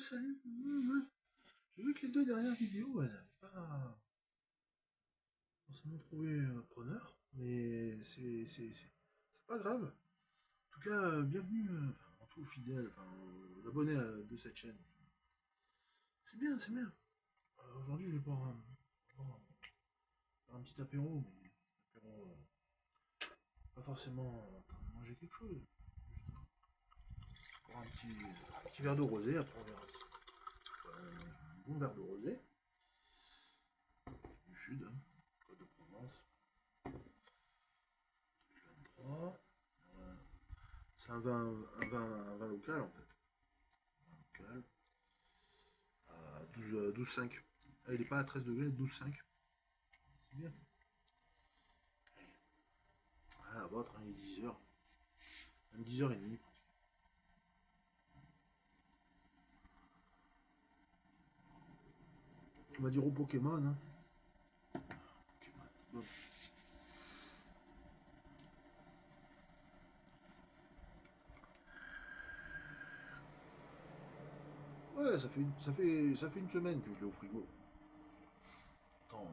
salut. Ouais. J'ai vu que les deux dernières vidéos, elles n'avaient pas forcément trouvé preneur, mais c'est pas grave. En tout cas, bienvenue enfin, tous aux fidèles, enfin, aux abonnés de cette chaîne. C'est bien, c'est bien. Aujourd'hui, je vais boire un petit apéro, mais apéro, pas forcément en train de manger quelque chose. Boire un petit verre de rosé, après on verra. Un bon verre de rosé, du sud, hein, Côte de Provence, 2023. C'est un vin local en fait. Un vin local à 12,5. Ah, il n'est pas à 13 degrés, 12,5. C'est bien. Ah, la vôtre, hein, il est 10 heures. Même 10h30. On va dire au Pokémon. Hein. Pokémon. Bon. Ouais, ça fait une semaine que je l'ai au frigo. Tant,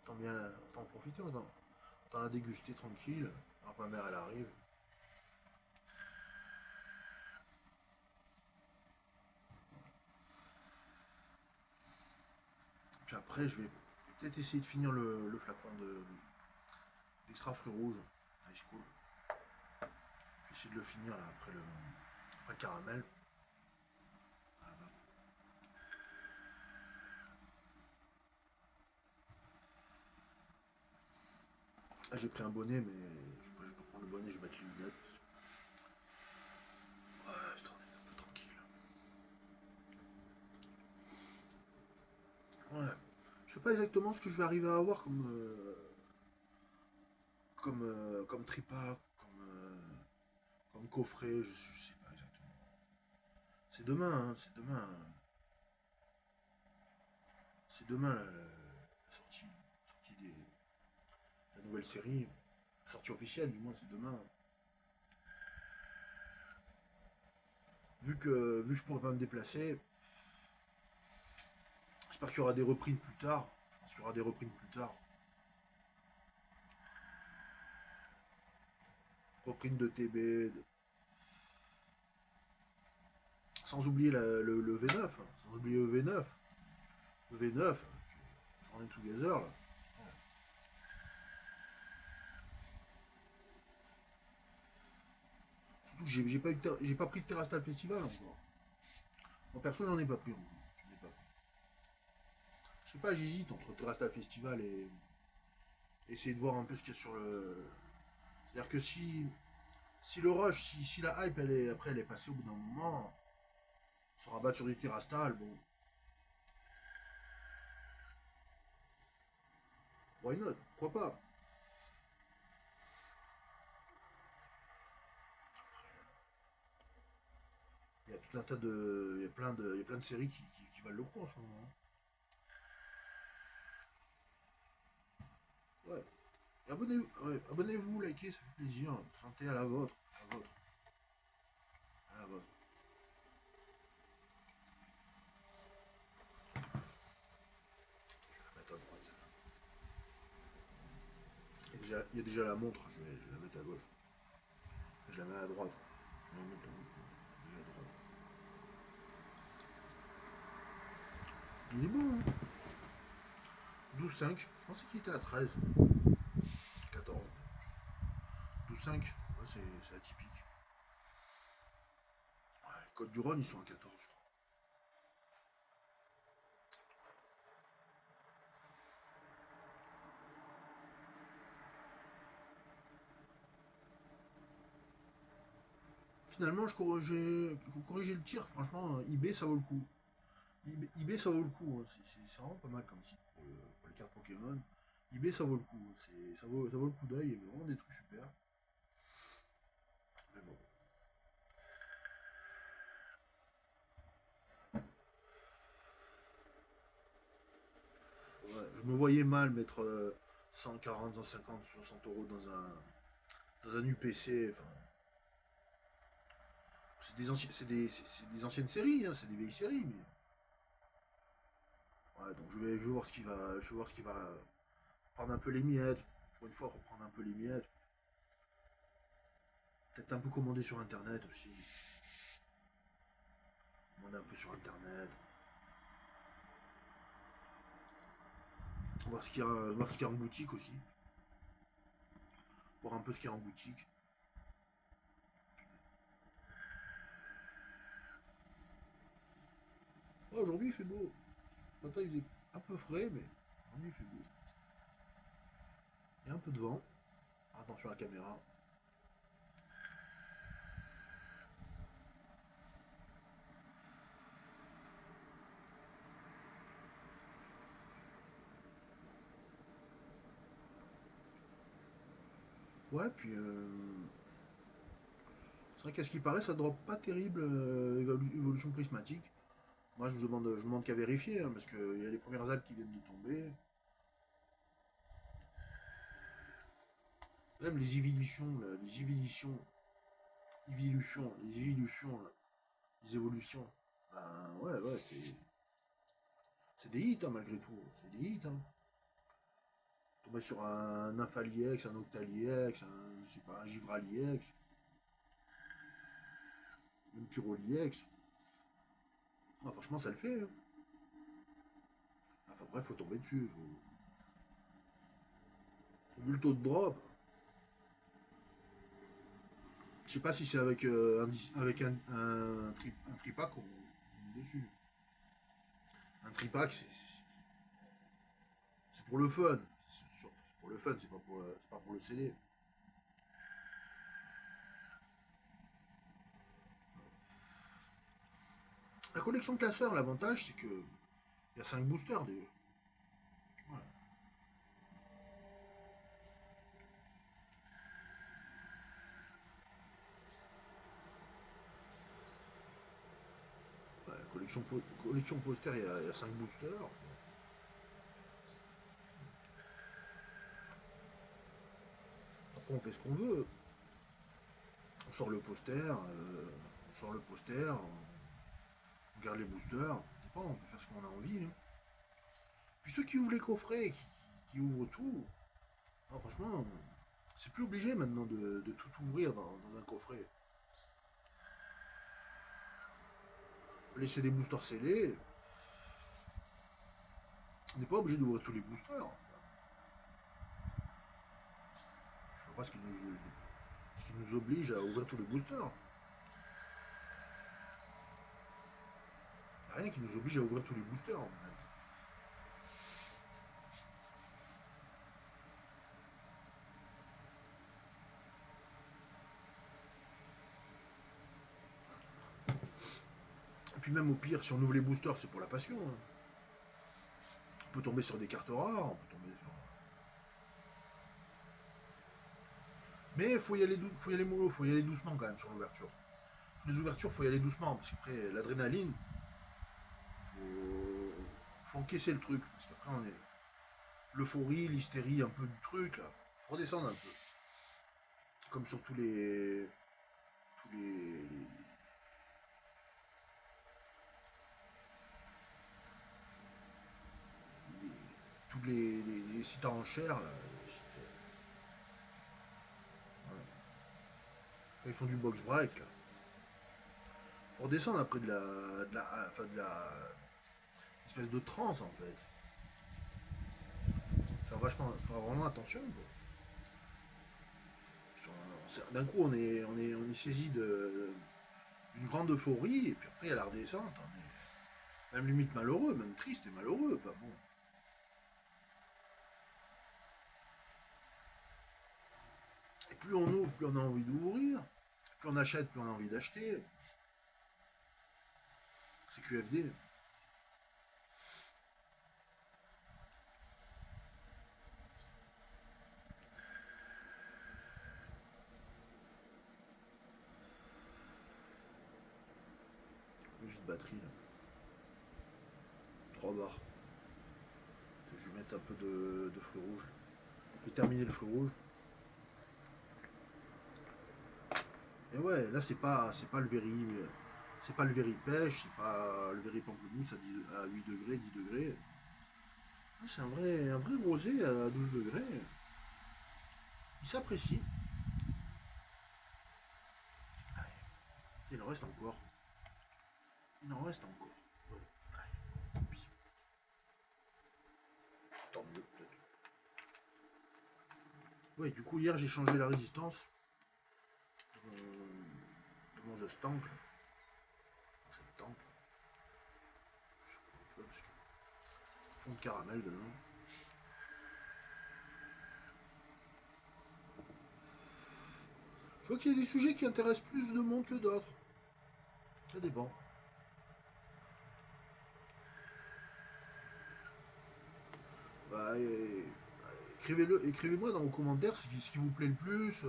tant bien, tant en profiter, tant la déguster tranquille. Alors que ma mère elle arrive. Puis après, je vais peut-être essayer de finir le flacon d'extra fruits rouges, high school. Je vais essayer de le finir là après le caramel. Voilà. Ah, j'ai pris un bonnet, mais je vais pas prendre le bonnet, je vais mettre les lunettes. Ouais, histoire d'être un peu tranquille. Ouais. Je sais pas exactement ce que je vais arriver à avoir comme tripa, comme coffret, je sais pas exactement. C'est demain, hein, c'est demain. Hein. C'est demain la sortie la nouvelle série. La sortie officielle, du moins, c'est demain. Vu que je pourrais pas me déplacer, j'espère qu'il y aura des reprises plus tard. Je pense qu'il y aura des reprises plus tard. Reprises de TB, sans oublier le V9. Hein, sans oublier le V9. Le V9, Journée Together, là. Surtout que j'ai pas pris de Terrastal Festival encore. Moi perso, j'en ai pas pris encore. J'en ai pas pris. Je sais pas, j'hésite entre Terrastal Festival et essayer de voir un peu ce qu'il y a sur le. C'est-à-dire que si le rush, si la hype après elle est passée au bout d'un moment, se rabattre sur du Terrastal, bon, why not? Pourquoi pas? Il y a tout un tas de. Il y a plein de séries qui valent le coup en ce moment. Hein. Ouais. Abonnez-vous, likez, ça fait plaisir. Santé à la vôtre. À la vôtre. À la vôtre. Je vais la mettre à droite. Il y a déjà la montre, je vais la mettre à gauche. Je la mets à droite. Je vais la mettre à droite. Il est bon, hein. 12,5. Je pensais qu'il était à 13. 14. 12,5. Ouais, c'est atypique. Ouais, les Côtes du Rhône, ils sont à 14, je crois. Finalement, j'ai corrigé le tir. Franchement, eBay, ça vaut le coup. eBay, ça vaut le coup. Hein. C'est vraiment pas mal comme site pour les cartes Pokémon. eBay, ça vaut le coup. Ça vaut le coup d'œil. Il y a vraiment des trucs super. Mais bon. Ouais, je me voyais mal mettre 140, 150, 60 euros dans un UPC. Enfin, c'est des anciennes séries, hein, c'est des vieilles séries. Mais... Ouais, donc je vais voir ce qui va. Je vais voir ce qui va prendre un peu les miettes. Pour une fois, reprendre un peu les miettes. Peut-être un peu commander sur internet aussi. Commander un peu sur internet. Voir ce qu'il y a en boutique aussi. Voir un peu ce qu'il y a en boutique. Oh, aujourd'hui il fait beau. Ce matin il faisait un peu frais, mais aujourd'hui il fait beau. Il y a un peu de vent. Attention à la caméra. Ouais, puis c'est vrai qu'à ce qui paraît, ça drop pas terrible évolution prismatique. Moi, je demande qu'à vérifier, hein, parce qu'il y a les premières algues qui viennent de tomber. Même les évolutions, là, les évolutions. Ben ouais, c'est des hits hein, malgré tout. C'est des hits. Hein. Tomber sur un Nymphaliex, un Octaliex, je sais pas, un Givraliex, un Pyroliex. Ah, franchement, ça le fait. Hein. Enfin bref, faut tomber dessus. Vu le taux de drop, je sais pas si c'est avec, avec un tripack qu'on est dessus. Un tripack, c'est pour le fun. C'est pour le fun, c'est pas pour le CD. La collection classeur, l'avantage, c'est que il y a 5 boosters déjà. Ouais. Ouais, collection poster, il y a 5 boosters. Après, on fait ce qu'on veut. On sort le poster, on garde les boosters. Ça dépend, on peut faire ce qu'on a envie. Hein. Puis ceux qui ouvrent les coffrets, qui ouvrent tout, ah, franchement, c'est plus obligé maintenant de tout ouvrir dans un coffret. Laisser des boosters scellés, on n'est pas obligé d'ouvrir tous les boosters. Je vois pas ce qui nous oblige à ouvrir tous les boosters. Y a rien qui nous oblige à ouvrir tous les boosters. En fait. Et puis même au pire, si on ouvre les boosters, c'est pour la passion. Hein. On peut tomber sur des cartes rares, on peut tomber sur... Mais faut y aller doucement quand même sur l'ouverture. Sur les ouvertures, faut y aller doucement, parce qu'après, l'adrénaline, faut encaisser le truc. Parce qu'après, on est... L'euphorie, l'hystérie un peu du truc, là. Faut redescendre un peu. Comme sur tous les, les sites à enchères, là. Ouais. Quand ils font du box break, là. Faut redescendre après de la espèce de transe, en fait. Faire vraiment attention, quoi. D'un coup, on est saisi d'une grande euphorie, et puis après, il y a la redescente. On est même limite malheureux, même triste et malheureux. Enfin bon. Et plus on ouvre, plus on a envie d'ouvrir. Plus on achète, plus on a envie d'acheter. C'est QFD. Juste batterie là. 3 barres. Je vais mettre un peu de fruits rouges. Je vais terminer le fruit rouge. Et ouais, là c'est pas le Very. C'est pas le Very pêche, c'est pas le Very pamplemousse à 8 degrés, 10 degrés. Ah, c'est un vrai rosé à 12 degrés. Il s'apprécie. Il en reste encore. Il en reste encore. Ouais. Allez, tant pis. Tant mieux, peut-être. Ouais, du coup, hier, j'ai changé la résistance de mon The Stank. Cette tank. Je sais pas un peu, parce que fond de caramel dedans. Je vois qu'il y a des sujets qui intéressent plus de monde que d'autres. Ça dépend. Bah, écrivez-le, écrivez-moi dans vos commentaires ce qui vous plaît le plus.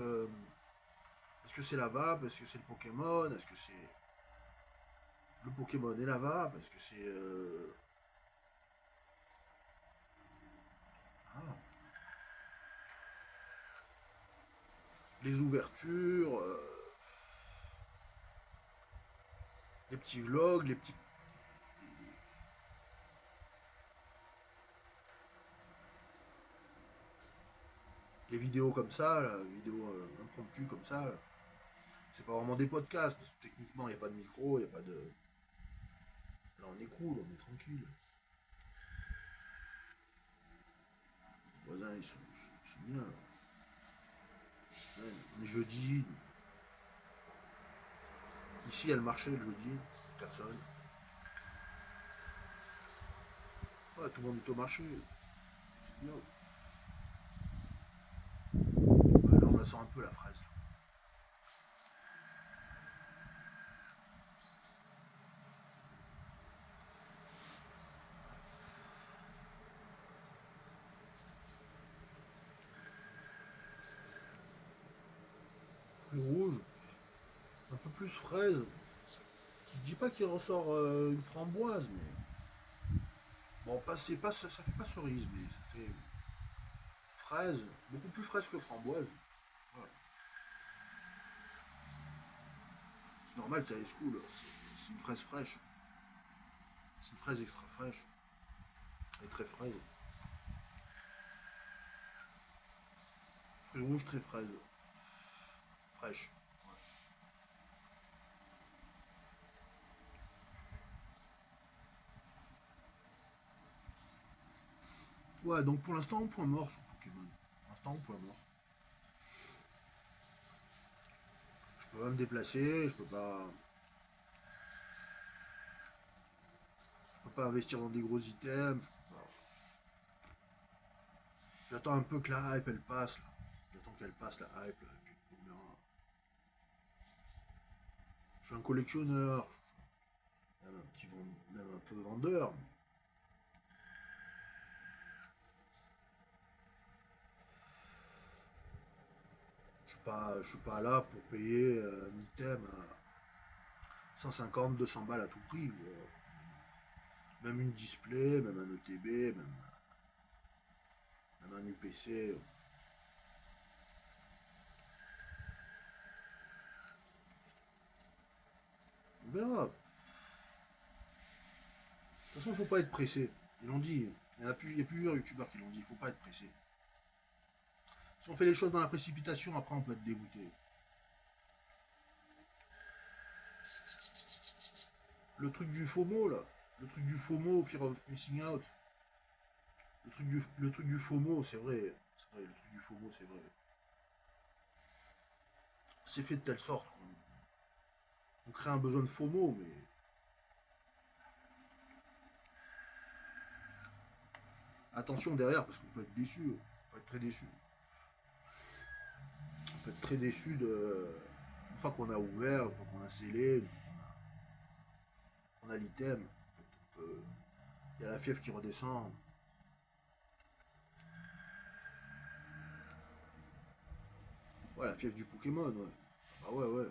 Est-ce que c'est la vape? Est-ce que c'est le Pokémon? Est-ce que c'est le Pokémon et la vape? Est-ce que c'est ah, les ouvertures, les petits vlogs, les vidéos comme ça, là, les vidéos impromptues comme ça. Là. C'est pas vraiment des podcasts, parce que techniquement, il n'y a pas de micro, il n'y a pas de. Là, on est cool, on est tranquille. Les voisins, ils sont bien, là. Ouais, on est jeudi. Ici, il y a le marché le jeudi. Personne. Ouais, tout le monde est au marché. C'est bien. Ouais, là, on la sent un peu, la fraise. Fruits rouges, un peu plus fraise. Je dis pas qu'il ressort une framboise, mais. Bon, ça fait pas cerise, mais ça fait fraise, beaucoup plus fraise que framboise. Voilà. C'est normal, ça high school. C'est une fraise fraîche. C'est une fraise extra fraîche. Elle est très fraise. Fruits rouges très fraise. Fraîche. Ouais, donc pour l'instant, point mort sur Pokémon. Pour l'instant, point mort. Je peux pas me déplacer, je peux pas investir dans des gros items. J'attends un peu que la hype elle passe là. J'attends qu'elle passe la hype là, et puis on verra. Je suis un collectionneur, même un peu vendeur. Je suis pas là pour payer un item à 150, 200 balles à tout prix. Même une display, même un ETB, même un UPC. On verra. De toute façon, il faut pas être pressé. Ils l'ont dit. Il y a plusieurs youtubeurs qui l'ont dit. Il faut pas être pressé. Si on fait les choses dans la précipitation, après on peut être dégoûté. Le truc du FOMO là. Le truc du FOMO, Fear of Missing Out. Le truc du FOMO, c'est vrai. C'est vrai, le truc du FOMO, c'est vrai. C'est fait de telle sorte qu'on crée un besoin de FOMO, mais attention derrière, parce qu'on peut être déçu. On peut être très déçu. On peut être très déçu une fois qu'on a ouvert, une fois qu'on a scellé, une fois qu'on a l'item. Il y a la fièvre qui redescend. Ouais, la fièvre du Pokémon, ouais. Ah ouais, ouais.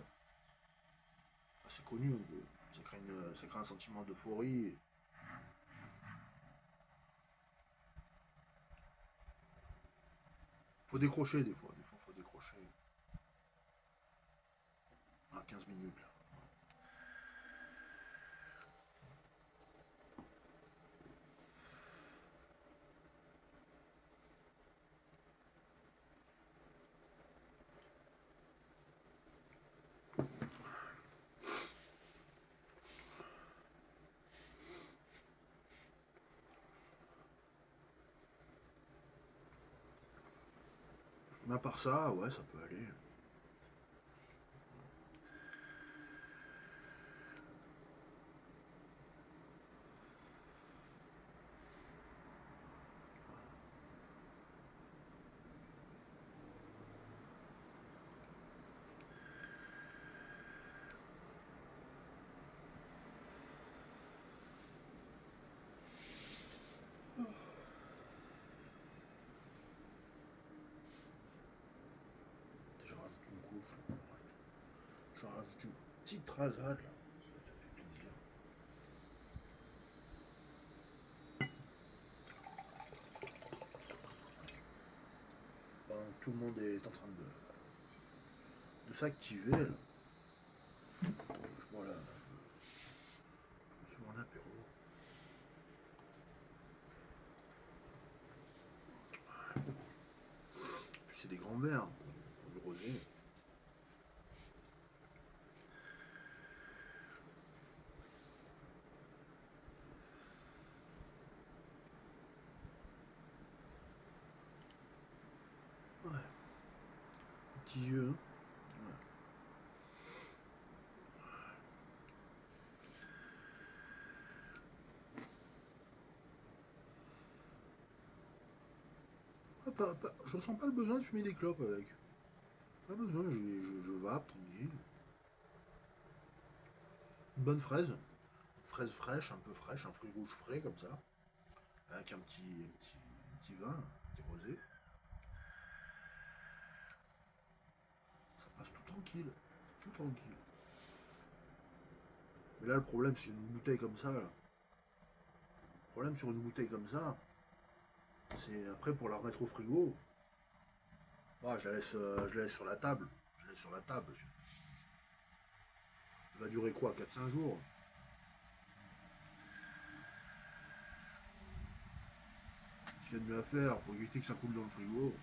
Ah, c'est connu. Ça crée un sentiment d'euphorie. Faut décrocher des fois. Des fois, faut décrocher. à 15 minutes là. Mais à part ça, ouais, ça peut aller. Je rajoute une couche. Je rajoute une petite rasade là. Ça fait plaisir. Pendant que tout le monde est en train de s'activer là. Voilà, je me suis mon apéro. Puis c'est des grands verres, du rosé. Ouais, petits yeux. Hein. Ouais. Je ressens pas le besoin de fumer des clopes avec. Pas besoin, je vape tranquille. Une bonne fraise. Fraise fraîche, un peu fraîche, un fruit rouge frais comme ça. Avec un petit vin, un petit rosé. Ça passe tout tranquille. Tout tranquille. Mais là, le problème, c'est une bouteille comme ça. Là. Le problème sur une bouteille comme ça, c'est après pour la remettre au frigo. Bah, je la laisse sur la table. Je la laisse sur la table. Ça va durer quoi, 4 5 jours. Ce qu'il y a de mieux à faire pour éviter que ça coule dans le frigo.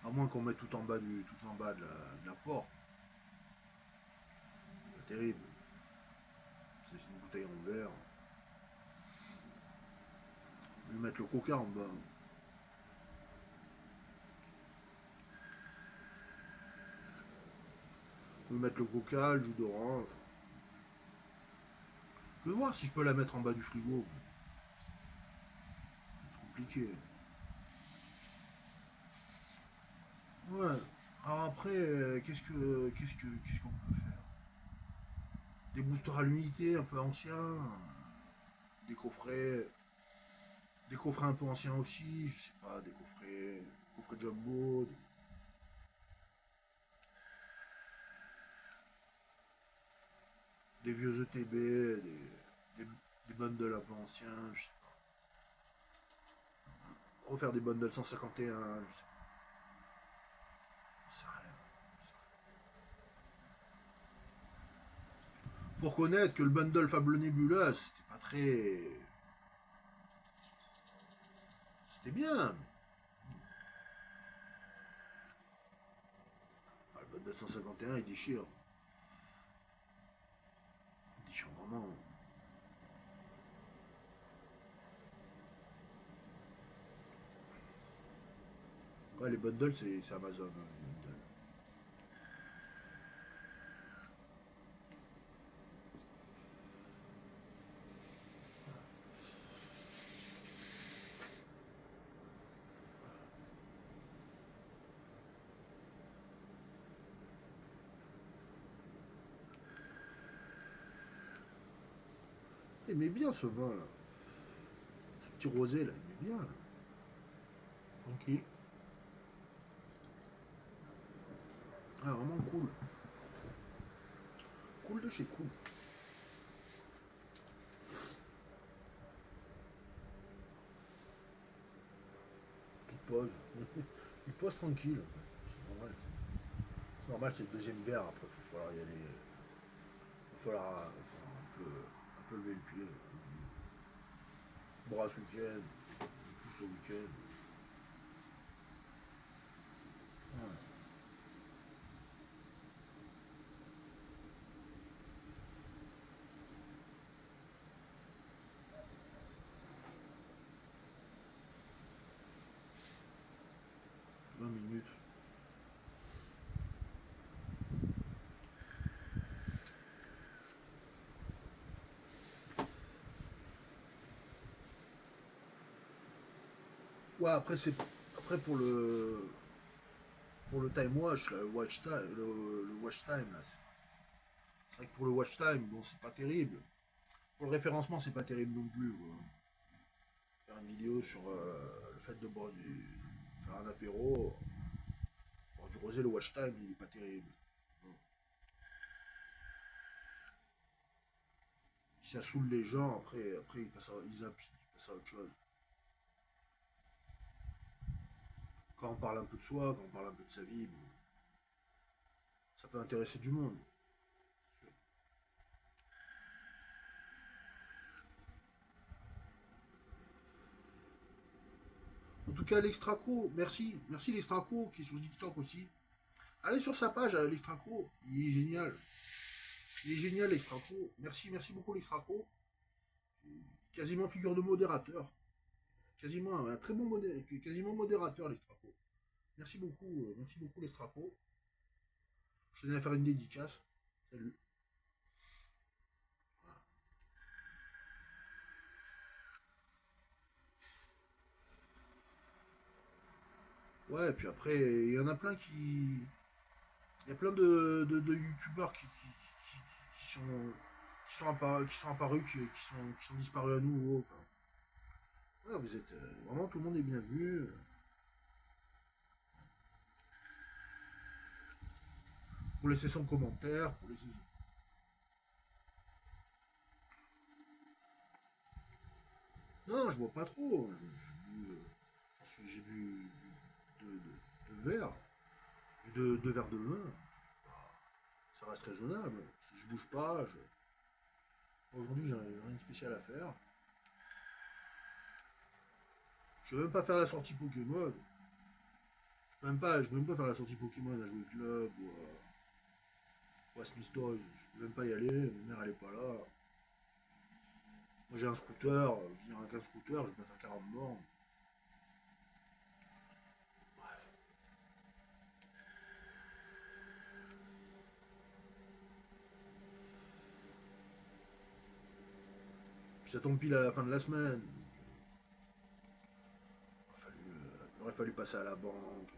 À moins qu'on mette tout en bas de la porte. C'est pas terrible. C'est une bouteille en verre. Mieux mettre le coca en bas. Mieux mettre le coca, le jus d'orange. Je vais voir si je peux la mettre en bas du frigo. C'est compliqué. Ouais. Alors après, qu'est-ce qu'on peut faire? Des boosters à l'unité un peu anciens, des coffrets, des coffrets un peu anciens aussi, je sais pas, coffrets jumbo, des vieux ETB, des, des bundles un peu anciens, je sais pas. Refaire des bundles 151, je sais pas. Je sais rien. Faut reconnaître que le bundle Fable Nebula, c'était pas très. C'était bien. Ah, le bundle 151, il déchire. Il déchire vraiment. Ouais, les bundles, c'est Amazon. Hein, les bundles. Il aimait bien ce vin là. Ce petit rosé là, il aimait bien là. Tranquille. Ah, vraiment cool. Cool de chez cool. Il pose. Il pose tranquille. C'est normal. C'est normal, c'est le deuxième verre. Après, il va falloir y aller. Il va falloir un peu lever le pied. Bras ce week-end. Plus au week-end. Ouais. 20 minutes. Ouais, après, c'est. Après, pour le time watch, là, le watch time, là. C'est vrai que pour le watch time, bon, c'est pas terrible. Pour le référencement, c'est pas terrible non plus, quoi. Faire une vidéo sur le fait de boire faire un apéro, boire du rosé, le watch time, il est pas terrible. Bon. Si ça saoule les gens, après ils zappent, ils passent à autre chose. Quand on parle un peu de soi, quand on parle un peu de sa vie, bon, ça peut intéresser du monde. En tout cas, l'Extraco, merci. Merci l'Extraco qui est sur TikTok aussi. Allez sur sa page, l'Extraco. Il est génial. Il est génial, l'Extraco. Merci, merci beaucoup, l'Extraco. Quasiment figure de modérateur. Quasiment un très bon quasiment modérateur, l'Extraco. Merci beaucoup, l'Extraco. Je tenais à faire une dédicace. Salut. Ouais, et puis après, il y en a plein qui. Il y a plein de youtubeurs qui sont apparus, qui sont disparus à nouveau. Enfin, ouais, vous êtes. Vraiment, tout le monde est bienvenu. Pour laisser son commentaire, pour laisser. Non, je bois pas trop. J'ai bu deux verres. Deux verres de vin. Ça reste raisonnable. Si je bouge pas, aujourd'hui j'ai rien de spécial à faire. Je vais même pas faire la sortie Pokémon. Je peux même pas faire la sortie Pokémon à jouer club ou à Smith Toys. Je peux même pas y aller. Ma mère elle est pas là. Moi j'ai un scooter. Je viens avec un scooter. Je vais pas faire 40 bornes. Puis ça tombe pile à la fin de la semaine. Il aurait fallu passer à la banque.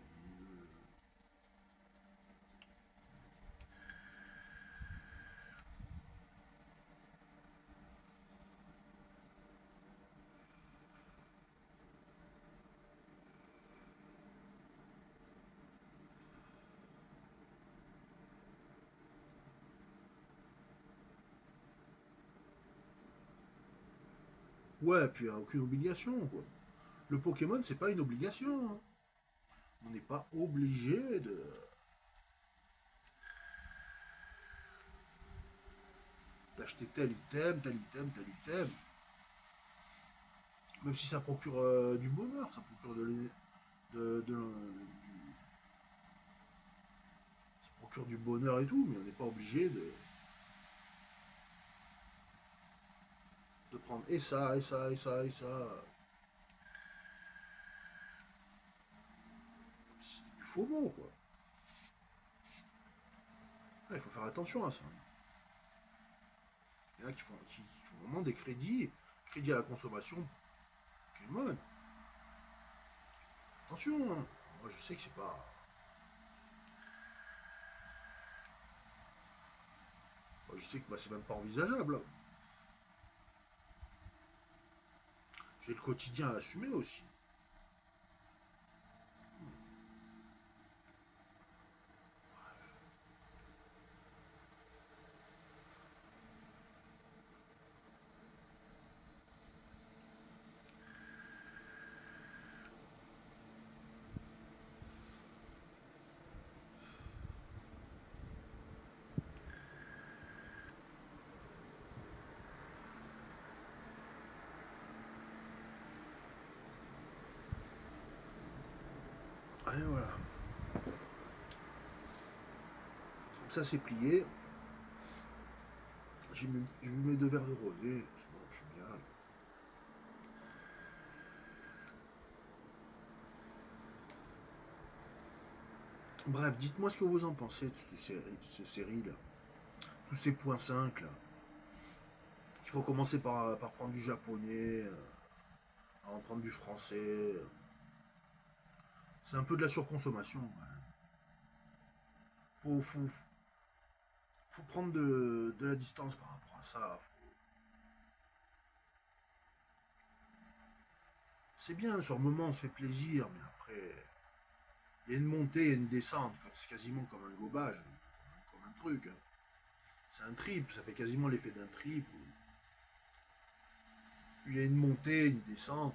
Ouais, puis aucune obligation, quoi. Le Pokémon, c'est pas une obligation, hein. On n'est pas obligé d'acheter tel item, tel item. Même si ça procure du bonheur, ça procure ça procure du bonheur et tout, mais on n'est pas obligé de prendre et ça, et ça, et ça, et ça. C'est du faux bon, quoi. Ah, il faut faire attention à ça. Il y en a qui font vraiment des crédits à la consommation Pokémon. Attention, hein. Moi je sais que c'est pas. Moi, je sais que bah, c'est même pas envisageable, hein. J'ai le quotidien à assumer aussi. Et voilà. Ça c'est plié. J'ai mis mes 2 verres de rosé. Bon, je suis bien. Bref, dites-moi ce que vous en pensez de cette série là. Tous ces points 5 là. Il faut commencer par prendre du japonais, en prendre du français. C'est un peu de la surconsommation. Ouais. Faut prendre de la distance par rapport à ça. C'est bien, sur le moment on se fait plaisir, mais après, il y a une montée et une descente. C'est quasiment comme un gobage, comme un truc. Hein. C'est un trip, ça fait quasiment l'effet d'un trip. Il y a une montée, une descente.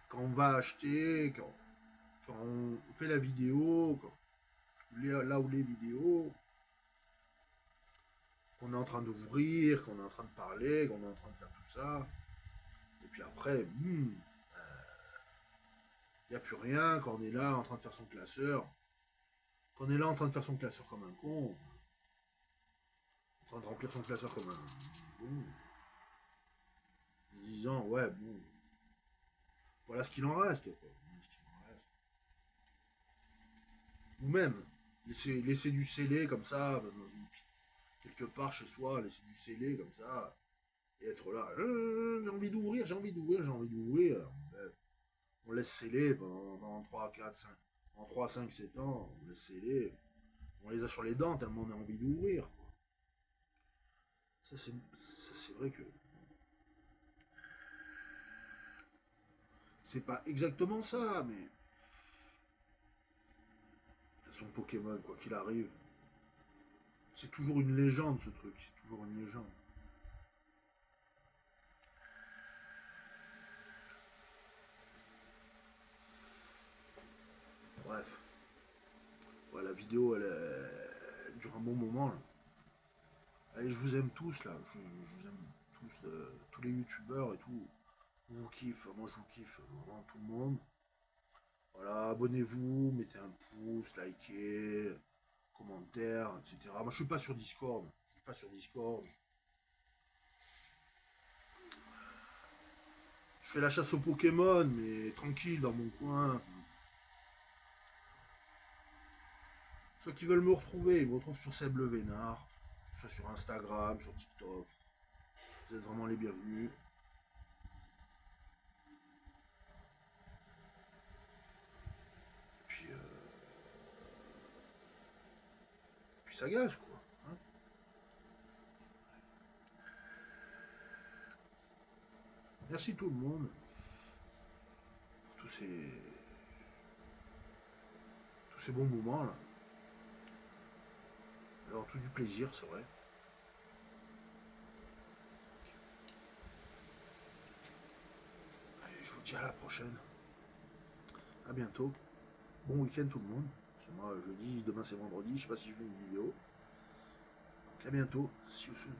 Quand on va acheter, quand on fait la vidéo, là où les vidéos, qu'on est en train d'ouvrir, qu'on est en train de parler, qu'on est en train de faire tout ça. Et puis après, il n'y a plus rien, quand on est là en train de faire son classeur. Quand on est là en train de faire son classeur comme un con, en train de remplir son classeur comme un bon, en se disant, ouais, bon, voilà ce qu'il en reste, quoi. Ou même, laisser du scellé comme ça, quelque part chez soi, laisser du scellé comme ça, et être là, j'ai envie d'ouvrir, j'ai envie d'ouvrir, j'ai envie d'ouvrir. On laisse sceller pendant 3, 4, 5, en 3, 5, 7 ans, on laisse sceller. On les a sur les dents tellement on a envie d'ouvrir. Ça, c'est vrai que c'est pas exactement ça, mais son Pokémon, quoi qu'il arrive, c'est toujours une légende ce truc, c'est toujours une légende. Bref, ouais, la vidéo elle dure un bon moment là. Allez, je vous aime tous là, je vous aime tous, tous les youtubeurs et tout. Je vous kiffe, moi je vous kiffe, vraiment tout le monde. Voilà, abonnez-vous, mettez un pouce, likez, commentaires, etc. Moi je suis pas sur Discord, je suis pas sur Discord. Je fais la chasse aux Pokémon, mais tranquille dans mon coin. Ceux qui veulent me retrouver, ils me retrouvent sur Seb Le Vénard, soit sur Instagram, sur TikTok. Vous êtes vraiment les bienvenus. Puis, puis ça gaz quoi. Hein. Merci tout le monde pour tous ces bons moments là. Alors tout du plaisir, c'est vrai. Allez, je vous dis à la prochaine. À bientôt. Bon week-end tout le monde. Parce que moi jeudi, demain c'est vendredi, je sais pas si je fais une vidéo. Donc à bientôt. See you soon.